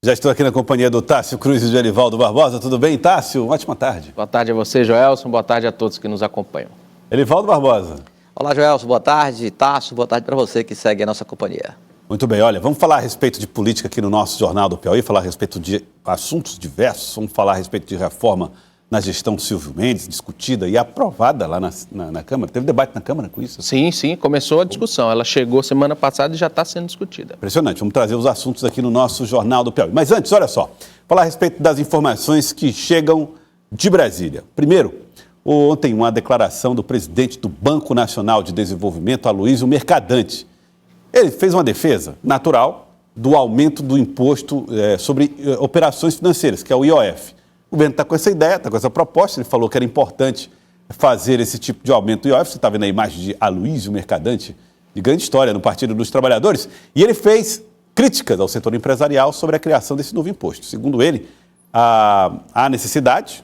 Já estou aqui na companhia do Tássio Cruz e do Elivaldo Barbosa. Tudo bem, Tássio? Ótima tarde. Boa tarde a você, Joelson. Boa tarde a todos que nos acompanham. Elivaldo Barbosa. Olá, Joelson. Boa tarde. Tássio, boa tarde para você que segue a nossa companhia. Muito bem. Olha, vamos falar a respeito de política aqui no nosso Jornal do Piauí, falar a respeito de assuntos diversos, vamos falar a respeito de reforma na gestão Silvio Mendes, discutida e aprovada lá na Câmara. Teve debate na Câmara com isso? Sim, começou a discussão. Ela chegou semana passada e já está sendo discutida. Impressionante. Vamos trazer os assuntos aqui no nosso Jornal do Piauí. Mas antes, olha só, falar a respeito das informações que chegam de Brasília. Primeiro, ontem uma declaração do presidente do Banco Nacional de Desenvolvimento, Aloysio Mercadante. Ele fez uma defesa natural do aumento do imposto sobre operações financeiras, que é o IOF. O governo está com essa ideia, está com essa proposta. Ele falou que era importante fazer esse tipo de aumento do IOF. Você está vendo a imagem de Aloysio Mercadante, de grande história no Partido dos Trabalhadores. E ele fez críticas ao setor empresarial sobre a criação desse novo imposto. Segundo ele, há necessidade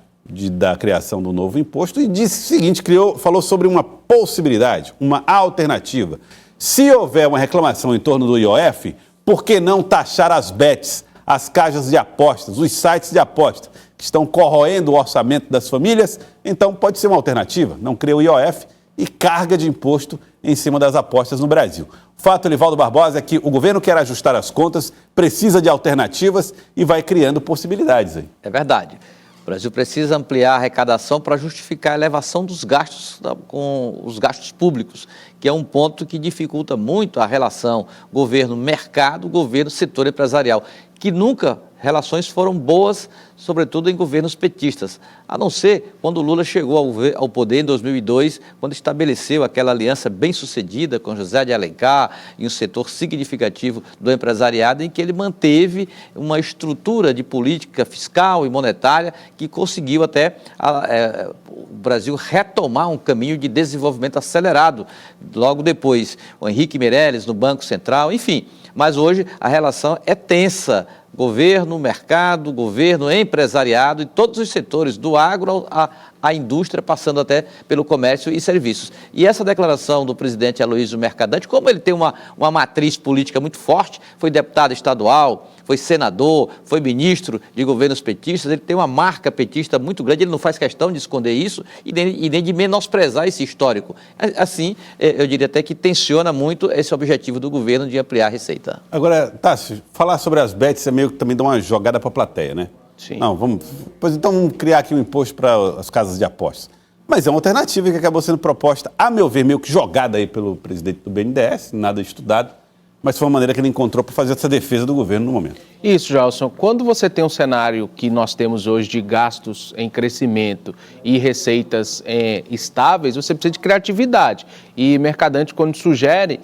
da criação do novo imposto e disse o seguinte, falou sobre uma possibilidade, uma alternativa. Se houver uma reclamação em torno do IOF, por que não taxar as bets, as casas de apostas, os sites de apostas, que estão corroendo o orçamento das famílias? Então pode ser uma alternativa, não cria o IOF e carga de imposto em cima das apostas no Brasil. O fato, Elivaldo Barbosa, é que o governo quer ajustar as contas, precisa de alternativas e vai criando possibilidades aí. É verdade. O Brasil precisa ampliar a arrecadação para justificar a elevação dos gastos com os gastos públicos, que é um ponto que dificulta muito a relação governo-mercado, governo-setor empresarial, que nunca relações foram boas, sobretudo em governos petistas, a não ser quando Lula chegou ao poder em 2002, quando estabeleceu aquela aliança bem-sucedida com José de Alencar e um setor significativo do empresariado, em que ele manteve uma estrutura de política fiscal e monetária que conseguiu até o Brasil retomar um caminho de desenvolvimento acelerado. Logo depois, o Henrique Meirelles no Banco Central, enfim. Mas hoje a relação é tensa. Governo, mercado, governo, empresariado e todos os setores, do agro à indústria, passando até pelo comércio e serviços. E essa declaração do presidente Aloysio Mercadante, como ele tem uma matriz política muito forte, foi deputado estadual, foi senador, foi ministro de governos petistas, ele tem uma marca petista muito grande, ele não faz questão de esconder isso e nem de menosprezar esse histórico. Assim, eu diria até que tensiona muito esse objetivo do governo de ampliar a receita. Agora, Tássio, falar sobre as bets é meio que também dá uma jogada para a plateia, né? Sim. Não, vamos criar aqui um imposto para as casas de apostas. Mas é uma alternativa que acabou sendo proposta, a meu ver, meio que jogada aí pelo presidente do BNDES, nada estudado, mas foi uma maneira que ele encontrou para fazer essa defesa do governo no momento. Isso, Gelson. Quando você tem um cenário que nós temos hoje de gastos em crescimento e receitas estáveis, você precisa de criatividade. E Mercadante, quando sugere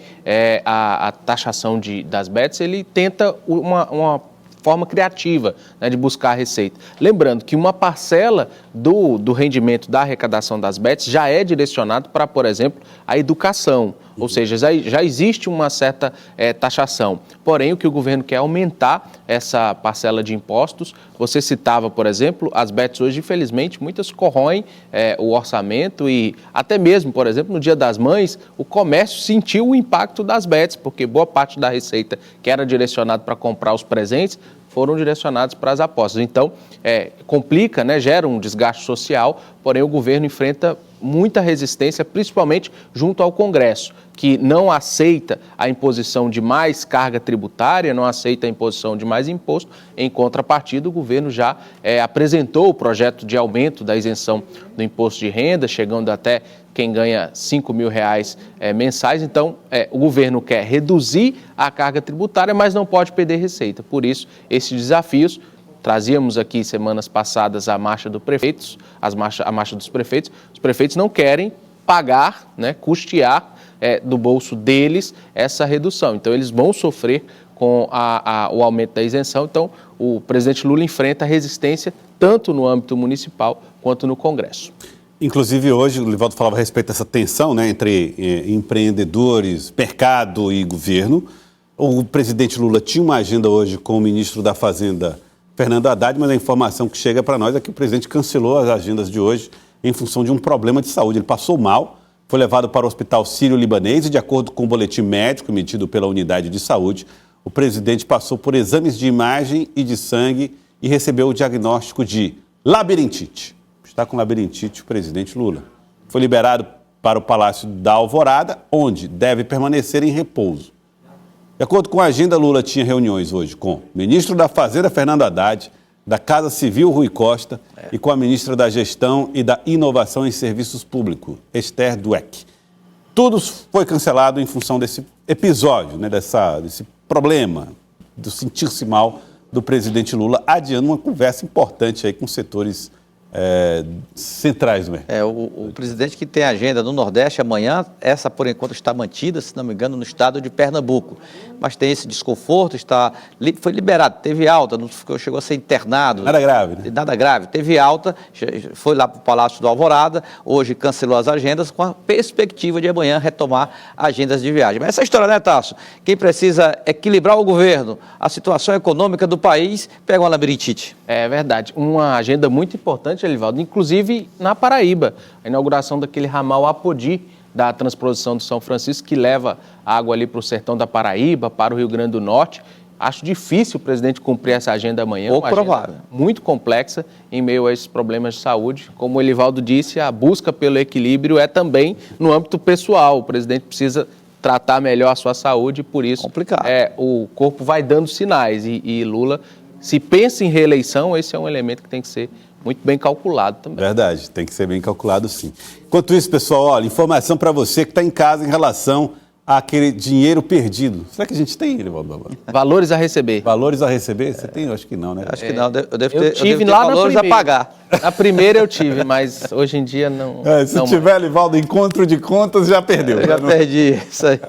a taxação das bets, ele tenta uma forma criativa, né, de buscar a receita. Lembrando que uma parcela do rendimento da arrecadação das bets já é direcionado para, por exemplo, a educação, ou seja, já existe uma certa taxação. Porém, o que o governo quer é aumentar essa parcela de impostos. Você citava, por exemplo, as bets hoje, infelizmente, muitas corroem o orçamento e até mesmo, por exemplo, no Dia das Mães, o comércio sentiu o impacto das bets, porque boa parte da receita que era direcionada para comprar os presentes foram direcionados para as apostas. Então, complica, né, gera um desgaste social, porém o governo enfrenta muita resistência, principalmente junto ao Congresso, que não aceita a imposição de mais carga tributária, não aceita a imposição de mais imposto. Em contrapartida, o governo já apresentou o projeto de aumento da isenção do imposto de renda, chegando até quem ganha R$5 mil mensais. Então, o governo quer reduzir a carga tributária, mas não pode perder receita. Por isso, esses desafios. Trazíamos aqui semanas passadas a marcha dos prefeitos, a marcha dos prefeitos. Os prefeitos não querem pagar, né, custear do bolso deles essa redução. Então, eles vão sofrer com o aumento da isenção. Então, o presidente Lula enfrenta resistência tanto no âmbito municipal quanto no Congresso. Inclusive, hoje, o Elivaldo falava a respeito dessa tensão, né, entre empreendedores, mercado e governo. O presidente Lula tinha uma agenda hoje com o ministro da Fazenda, Fernando Haddad, mas a informação que chega para nós é que o presidente cancelou as agendas de hoje em função de um problema de saúde. Ele passou mal, foi levado para o Hospital Sírio-Libanês e, de acordo com o boletim médico emitido pela unidade de saúde, o presidente passou por exames de imagem e de sangue e recebeu o diagnóstico de labirintite. Está com labirintite o presidente Lula. Foi liberado para o Palácio da Alvorada, onde deve permanecer em repouso. De acordo com a agenda, Lula tinha reuniões hoje com o ministro da Fazenda, Fernando Haddad, da Casa Civil, Rui Costa, e com a ministra da Gestão e da Inovação em Serviços Públicos, Esther Dweck. Tudo foi cancelado em função desse episódio, né, desse problema, do sentir-se mal do presidente Lula, adiando uma conversa importante aí com setores centrais do mercado. O presidente que tem agenda no Nordeste amanhã, essa por enquanto está mantida, se não me engano, no estado de Pernambuco. Mas tem esse desconforto, foi liberado, teve alta, não chegou a ser internado. Nada grave, né? Nada grave, teve alta, foi lá para o Palácio do Alvorada, hoje cancelou as agendas com a perspectiva de amanhã retomar agendas de viagem. Mas essa história, né, Tasso? Quem precisa equilibrar o governo, a situação econômica do país, pega uma labirintite. É verdade. Uma agenda muito importante, Elivaldo, inclusive na Paraíba, a inauguração daquele ramal Apodi da transposição do São Francisco, que leva água ali para o sertão da Paraíba, para o Rio Grande do Norte. Acho difícil o presidente cumprir essa agenda amanhã. Pouco provável. Muito complexa em meio a esses problemas de saúde. Como o Elivaldo disse, a busca pelo equilíbrio é também no âmbito pessoal. O presidente precisa tratar melhor a sua saúde e, por isso, complicado. O corpo vai dando sinais. E Lula, se pensa em reeleição, esse é um elemento que tem que ser muito bem calculado também. Verdade, tem que ser bem calculado, sim. Enquanto isso, pessoal, olha, informação para você que está em casa em relação àquele dinheiro perdido. Será que a gente tem, Elivaldo Barbosa? Valores a receber. Valores a receber? Você tem? Eu acho que não, né? Acho que não, eu devo Eu ter tive lá valores na a pagar. Na primeira eu tive, mas hoje em dia não. Se não tiver, Elivaldo, encontro de contas, já perdeu. Eu já perdi isso aí.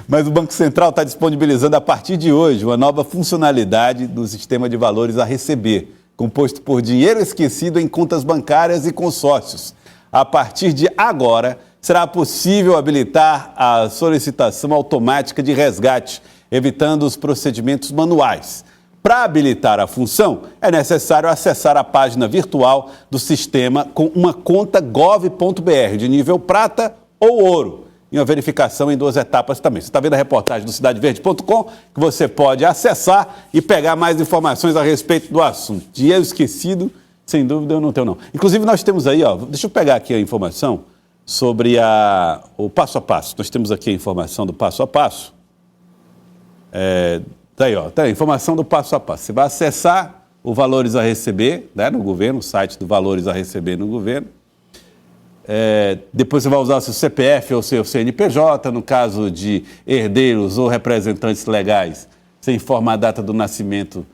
Mas o Banco Central está disponibilizando a partir de hoje uma nova funcionalidade do sistema de valores a receber, composto por dinheiro esquecido em contas bancárias e consórcios. A partir de agora, será possível habilitar a solicitação automática de resgate, evitando os procedimentos manuais. Para habilitar a função, é necessário acessar a página virtual do sistema com uma conta gov.br de nível prata ou ouro. E uma verificação em 2 etapas também. Você está vendo a reportagem do cidadeverde.com, que você pode acessar e pegar mais informações a respeito do assunto. Dinheiro esquecido, sem dúvida, eu não tenho, não. Inclusive, nós temos aí, deixa eu pegar aqui a informação sobre o passo a passo. Nós temos aqui a informação do passo a passo. Tá aí, tá a informação do passo a passo. Você vai acessar o Valores a Receber, né, no governo, o site do Valores a Receber no governo. Depois você vai usar o seu CPF ou seu CNPJ, no caso de herdeiros ou representantes legais, você informa a data do nascimento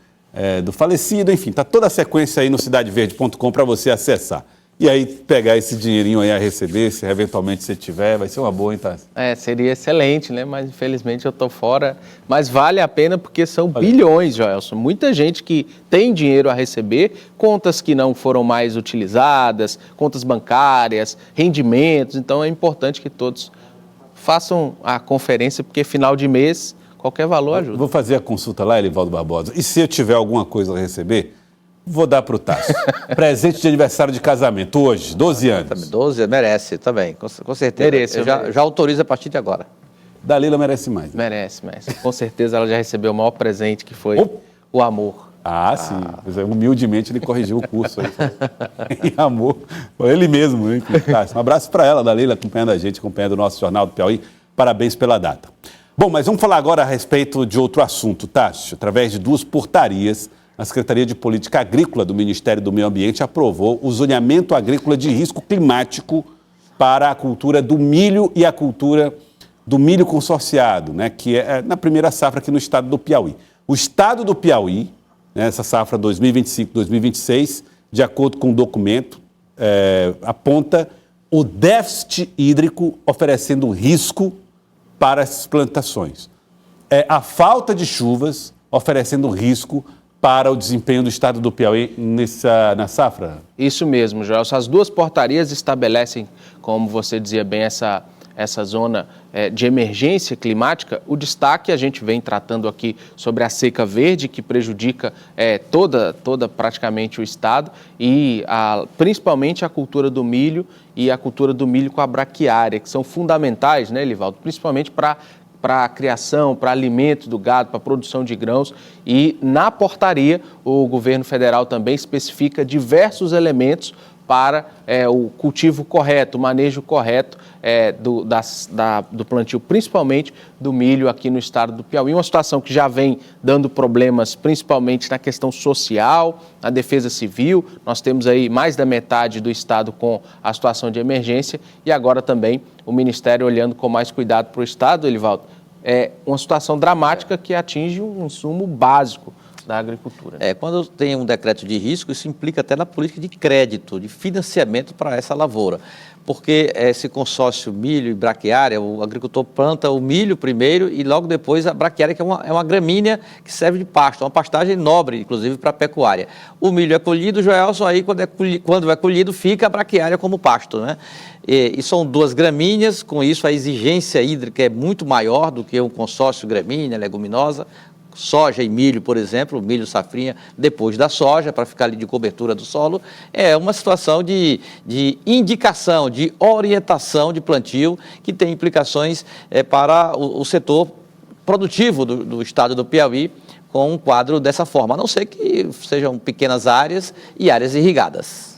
do falecido, enfim, está toda a sequência aí no cidadeverde.com para você acessar. E aí pegar esse dinheirinho aí a receber, se eventualmente você tiver, vai ser uma boa, hein, Tassi? Seria excelente, né? Mas infelizmente eu estou fora. Mas vale a pena porque são bilhões, Joelson. Muita gente que tem dinheiro a receber, contas que não foram mais utilizadas, contas bancárias, rendimentos. Então é importante que todos façam a conferência, porque final de mês, qualquer valor ajuda. Vou fazer a consulta lá, Elivaldo Barbosa. E se eu tiver alguma coisa a receber, vou dar para o Tasso. Presente de aniversário de casamento, hoje, 12 anos. 12, merece também, com certeza. Merece, já autorizo a partir de agora. Dalila merece mais. Né? Merece. Com certeza ela já recebeu o maior presente, que foi o amor. Sim. Humildemente ele corrigiu o curso aí. Em amor. Foi ele mesmo, né? Um abraço para ela, Dalila, acompanhando a gente, acompanhando o nosso Jornal do Piauí. Parabéns pela data. Bom, mas vamos falar agora a respeito de outro assunto, Tássio. Através de 2 portarias, a Secretaria de Política Agrícola do Ministério do Meio Ambiente aprovou o zoneamento agrícola de risco climático para a cultura do milho e a cultura do milho consorciado, né, que é na primeira safra aqui no estado do Piauí. O estado do Piauí, né, essa safra 2025-2026, de acordo com o documento, aponta o déficit hídrico oferecendo risco para as plantações. A falta de chuvas oferecendo risco para o desempenho do estado do Piauí na safra? Isso mesmo, Joel. As 2 portarias estabelecem, como você dizia bem, essa zona de emergência climática. O destaque, a gente vem tratando aqui sobre a seca verde, que prejudica toda praticamente o estado, e principalmente a cultura do milho e a cultura do milho com a braquiária, que são fundamentais, né, Elivaldo? Principalmente para para a criação, para alimento do gado, para a produção de grãos, e na portaria o governo federal também especifica diversos elementos para o cultivo correto, o manejo correto do plantio, principalmente do milho aqui no estado do Piauí. Uma situação que já vem dando problemas principalmente na questão social, na defesa civil. Nós temos aí mais da metade do estado com a situação de emergência e agora também o Ministério olhando com mais cuidado para o estado, Elivaldo. É uma situação dramática que atinge um insumo básico da agricultura. Quando tem um decreto de risco, isso implica até na política de crédito, de financiamento para essa lavoura. Porque esse consórcio milho e braquiária, o agricultor planta o milho primeiro e logo depois a braquiária, que é uma gramínea que serve de pasto, uma pastagem nobre, inclusive, para a pecuária. O milho é colhido, Joelson, aí quando é colhido fica a braquiária como pasto, né? E são duas gramíneas, com isso a exigência hídrica é muito maior do que um consórcio gramínea, leguminosa. Soja e milho, por exemplo, milho safrinha depois da soja, para ficar ali de cobertura do solo, é uma situação de indicação, de orientação de plantio que tem implicações para o setor produtivo do estado do Piauí, com um quadro dessa forma, a não ser que sejam pequenas áreas e áreas irrigadas.